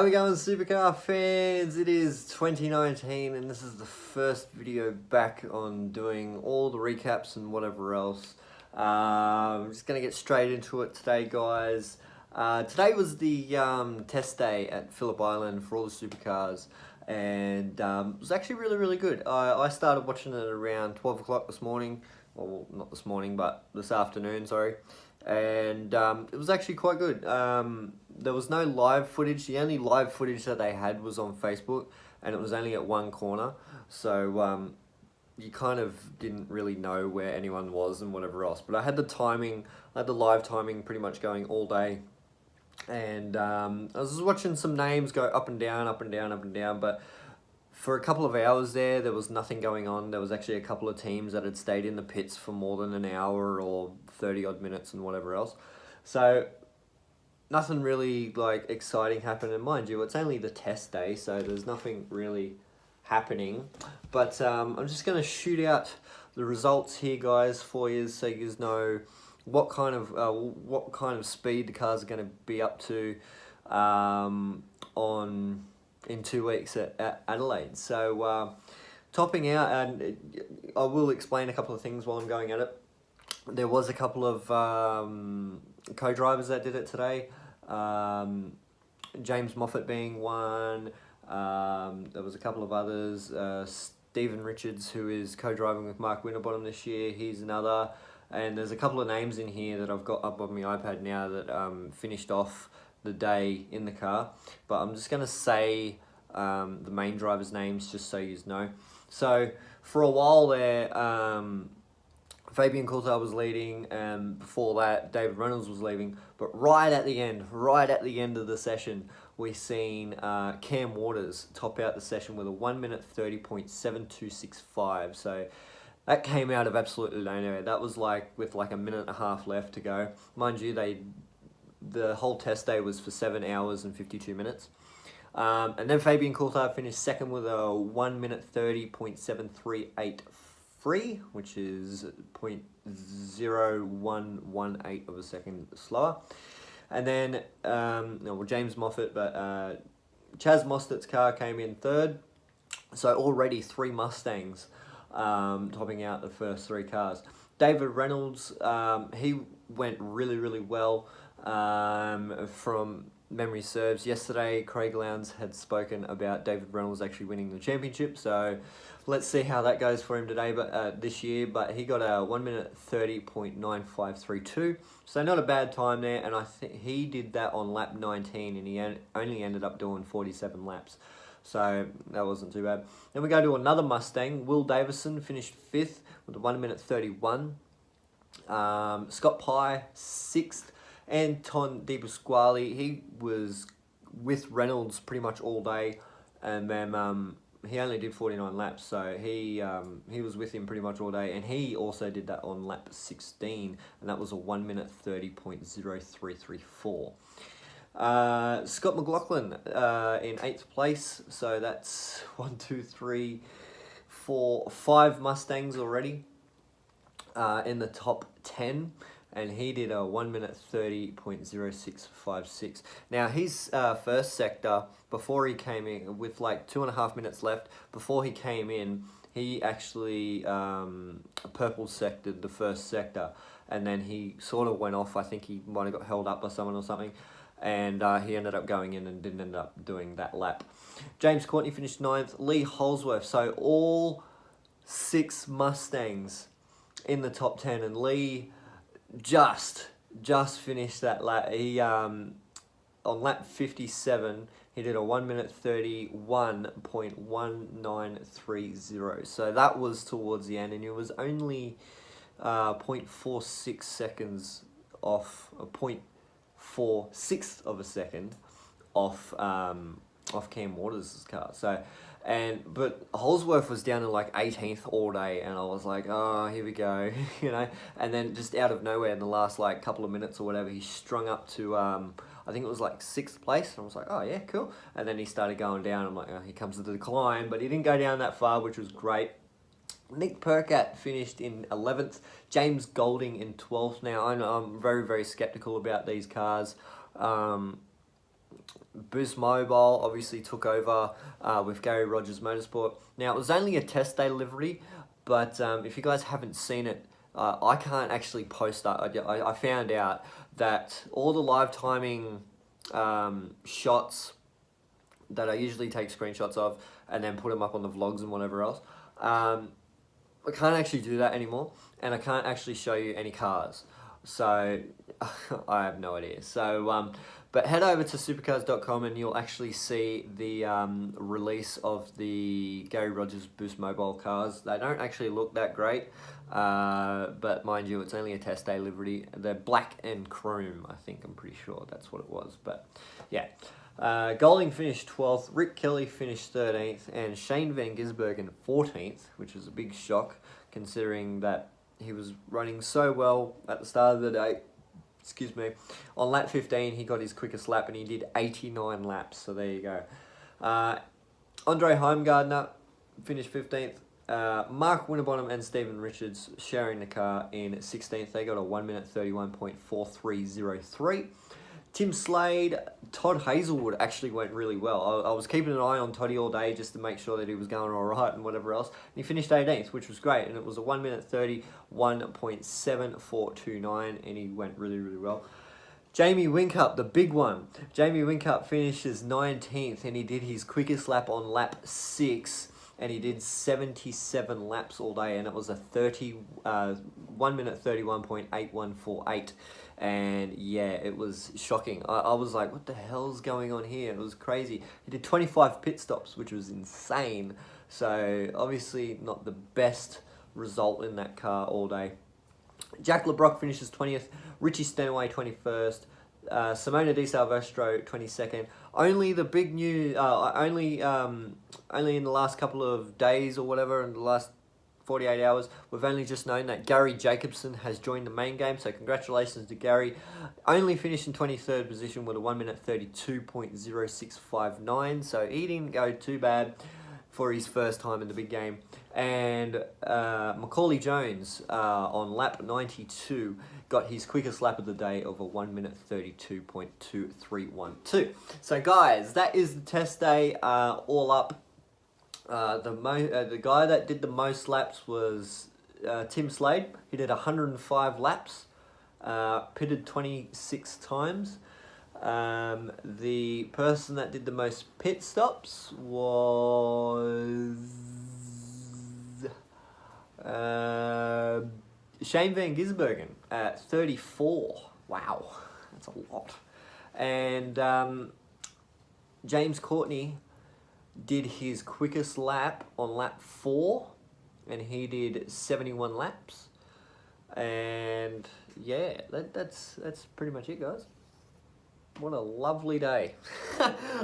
How we going, Supercar fans? It is 2019 and this is the first video back on doing all the recaps and whatever else. I'm just going to get straight into it today, guys. Today was the test day at Phillip Island for all the Supercars, and it was actually really good. I started watching it around 12 o'clock this morning. Well, not this morning, but this afternoon, sorry. And it was actually quite good. There was no live footage. The only live footage that they had was on Facebook, and it was only at one corner. So you kind of didn't really know where anyone was and whatever else. But I had the timing, I had the live timing pretty much going all day. And I was just watching some names go up and down, up and down, up and down. But for a couple of hours there was nothing going on. There was actually a couple of teams that had stayed in the pits for more than an hour or 30 odd minutes and whatever else. So nothing really like exciting happened. And mind you, it's only the test day, so there's nothing really happening. But I'm just going to shoot out the results here, guys, for you, so you guys know what kind of speed the cars are going to be up to in 2 weeks at Adelaide. So topping out, and I will explain a couple of things while I'm going at it. There was a couple of co-drivers that did it today. James Moffat being one. There was a couple of others. Stephen Richards, who is co-driving with Mark Winterbottom this year, he's another. And there's a couple of names in here that I've got up on my iPad now that finished off the day in the car. But I'm just going to say the main drivers' names just so you know. So for a while there, Fabian Coulthard was leading, and before that, David Reynolds was leaving. But right at the end of the session, we seen Cam Waters top out the session with a 1 minute 30.7265. So that came out of absolutely nowhere. That was with a minute and a half left to go. Mind you, the whole test day was for 7 hours and 52 minutes. And then Fabian Coulthard finished second with a 1 minute 30.7383, which is 0.0118 of a second slower. And then, James Moffat, but Chaz Mostert's car came in third. So already 3 Mustangs topping out the first 3 cars. David Reynolds, he went really well. From memory serves, yesterday Craig Lowndes had spoken about David Reynolds actually winning the championship, so let's see how that goes for him today, but this year. But he got a 1 minute 30.9532, so not a bad time there, and I think he did that on lap 19, and he only ended up doing 47 laps. So that wasn't too bad. Then we go to another Mustang. Will Davison finished 5th with a 1 minute 31. Scott Pye 6th. Anton Di Pasquale, he was with Reynolds pretty much all day, and then he only did 49 laps, so he was with him pretty much all day, and he also did that on lap 16, and that was a 1 minute 30.0334. Scott McLaughlin in 8th place, so that's 1, 2, 3, 4, 5 Mustangs already in the top 10. And he did a 1 minute 30.0656. Now his first sector, before he came in, with 2.5 minutes left, before he came in, he actually purple sectored the first sector, and then he sort of went off. I think he might have got held up by someone or something, and he ended up going in and didn't end up doing that lap. James Courtney finished 9th. Lee Holsworth, so all 6 Mustangs in the top 10, and Lee just finished that lap. He on lap 57 he did a 1 minute 31.1930. so that was towards the end, and it was only 0.46 seconds off, 0.46 of a second off Cam Waters' car. So but Holsworth was down in 18th all day, and I was like, oh, here we go, and then just out of nowhere in the last couple of minutes or whatever, he strung up to I think it was 6th place, and I was like, oh yeah, cool. And then he started going down. I'm like, oh, here comes the decline, but he didn't go down that far, which was great. Nick Percat finished in 11th, James Golding in 12th. Now I'm very skeptical about these cars. Boost Mobile obviously took over with Gary Rogers Motorsport. Now, it was only a test day livery, but if you guys haven't seen it, I can't actually post that. I found out that all the live timing shots that I usually take screenshots of and then put them up on the vlogs and whatever else, I can't actually do that anymore, and I can't actually show you any cars. So I have no idea. So but head over to supercars.com and you'll actually see the release of the Gary Rogers Boost Mobile cars. They don't actually look that great, but mind you, it's only a test day livery. They're black and chrome, I think. I'm pretty sure that's what it was. But yeah, Golding finished 12th, Rick Kelly finished 13th, and Shane Van Gisbergen 14th, which was a big shock considering that he was running so well at the start of the day. Excuse me. On lap 15, he got his quickest lap and he did 89 laps. So there you go. Andre Heimgardner finished 15th. Mark Winterbottom and Stephen Richards sharing the car in 16th. They got a 1 minute 31.4303. Tim Slade, Todd Hazelwood actually went really well. I was keeping an eye on Toddy all day just to make sure that he was going all right and whatever else. And he finished 18th, which was great. And it was a 1 minute 31.7429, and he went really, really well. Jamie Whincup, the big one. Jamie Whincup finishes 19th, and he did his quickest lap on lap 6. And he did 77 laps all day, and it was a 1 minute 31.8148. And yeah, it was shocking. I was like, what the hell's going on here? It was crazy. He did 25 pit stops, which was insane. So obviously not the best result in that car all day. Jack LeBrock finishes 20th, Richie Stenaway 21st, Simona Di Salvestro 22nd. Only the big news, only in the last couple of days or whatever, in the last 48 hours, we've only just known that Gary Jacobson has joined the main game, so congratulations to Gary. Only finished in 23rd position with a 1 minute 32.0659, so he didn't go too bad for his first time in the big game. And Macaulay Jones on lap 92 got his quickest lap of the day of a 1 minute 32.2312. So guys, that is the test day all up. The guy that did the most laps was Tim Slade. He did 105 laps, pitted 26 times. The person that did the most pit stops was Shane Van Gisbergen at 34. Wow, that's a lot. And James Courtney did his quickest lap on lap 4, and he did 71 laps. And yeah, that's pretty much it, guys. What a lovely day.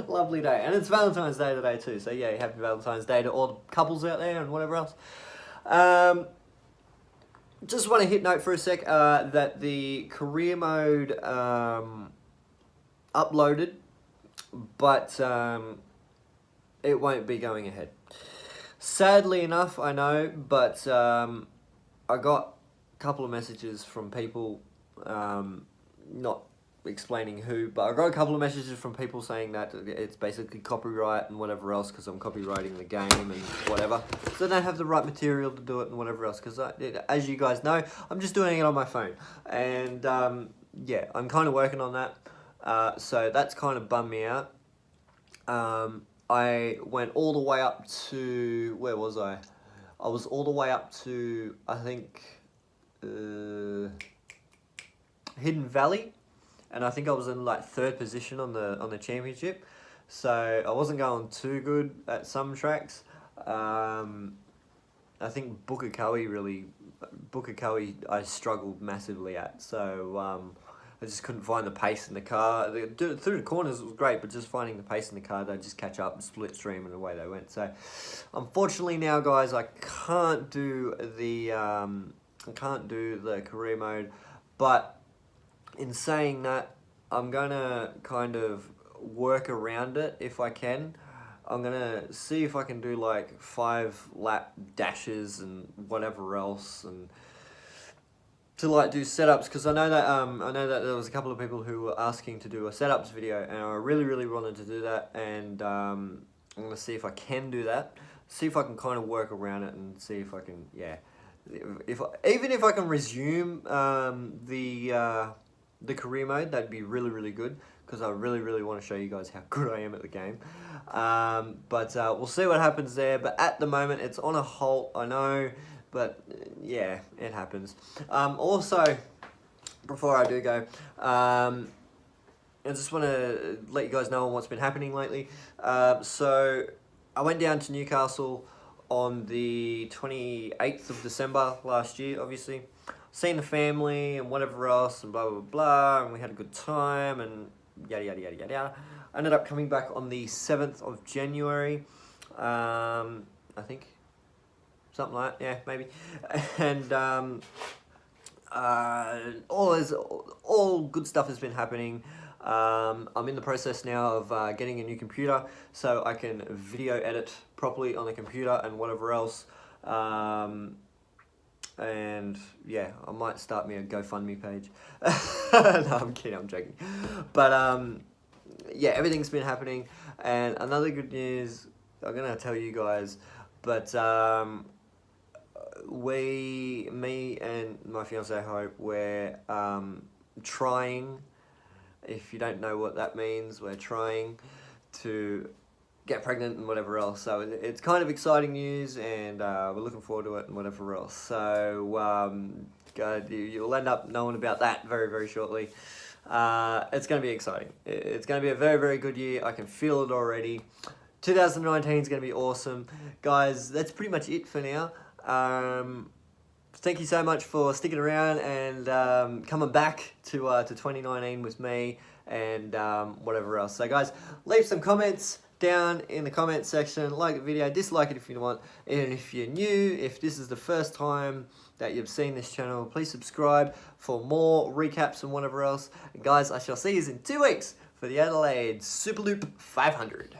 Lovely day. And it's Valentine's Day today too, so yeah, happy Valentine's Day to all the couples out there and whatever else. Just want to hit note for a sec that the career mode uploaded, but it won't be going ahead. Sadly enough, I know, but I got a couple of messages from people, not explaining who, but I got a couple of messages from people saying that it's basically copyright and whatever else because I'm copywriting the game and whatever. So I don't have the right material to do it and whatever else because, as you guys know, I'm just doing it on my phone. And yeah, I'm kind of working on that. So that's kind of bummed me out. I went all the way up to, where was I? I was all the way up to, I think, Hidden Valley, and I think I was in like 3rd position on the championship. So I wasn't going too good at some tracks. I think Bukakohe I struggled massively at. So I just couldn't find the pace in the car. Through the corners it was great, but just finding the pace in the car, they'd just catch up and split stream and away they went. So unfortunately now, guys, I can't do the career mode. But in saying that, I'm gonna kind of work around it if I can. I'm gonna see if I can do like 5 lap dashes and whatever else, and to like do setups, because I know that there was a couple of people who were asking to do a setups video, and I really wanted to do that, and I'm gonna see if I can do that. See if I can kind of work around it and see if I can, yeah. Even if I can resume the career mode, that'd be really good, because I really want to show you guys how good I am at the game. But we'll see what happens there. But at the moment, it's on a halt, I know, but yeah, it happens. Also, before I do go, I just want to let you guys know on what's been happening lately. So I went down to Newcastle on the 28th of December last year, obviously. Seen the family and whatever else and blah, and we had a good time and yada. I ended up coming back on the 7th of January, I think. Something like that, yeah, maybe. And all good stuff has been happening. I'm in the process now of getting a new computer so I can video edit properly on the computer and whatever else. And yeah, I might start me a GoFundMe page. No, I'm kidding, I'm joking. But yeah, everything's been happening. And another good news, I'm gonna tell you guys, but me and my fiance Hope, we're trying. If you don't know what that means, we're trying to get pregnant and whatever else. So it's kind of exciting news, and we're looking forward to it and whatever else. So you'll end up knowing about that very shortly. It's going to be exciting. It's going to be a very good year. I can feel it already. 2019 is going to be awesome. Guys, that's pretty much it for now. Thank you so much for sticking around and coming back to 2019 with me and whatever else. So guys, leave some comments down in the comment section. Like the video, dislike it if you want. And if you're new, if this is the first time that you've seen this channel, please subscribe for more recaps and whatever else. And guys, I shall see you in 2 weeks for the Adelaide Superloop 500.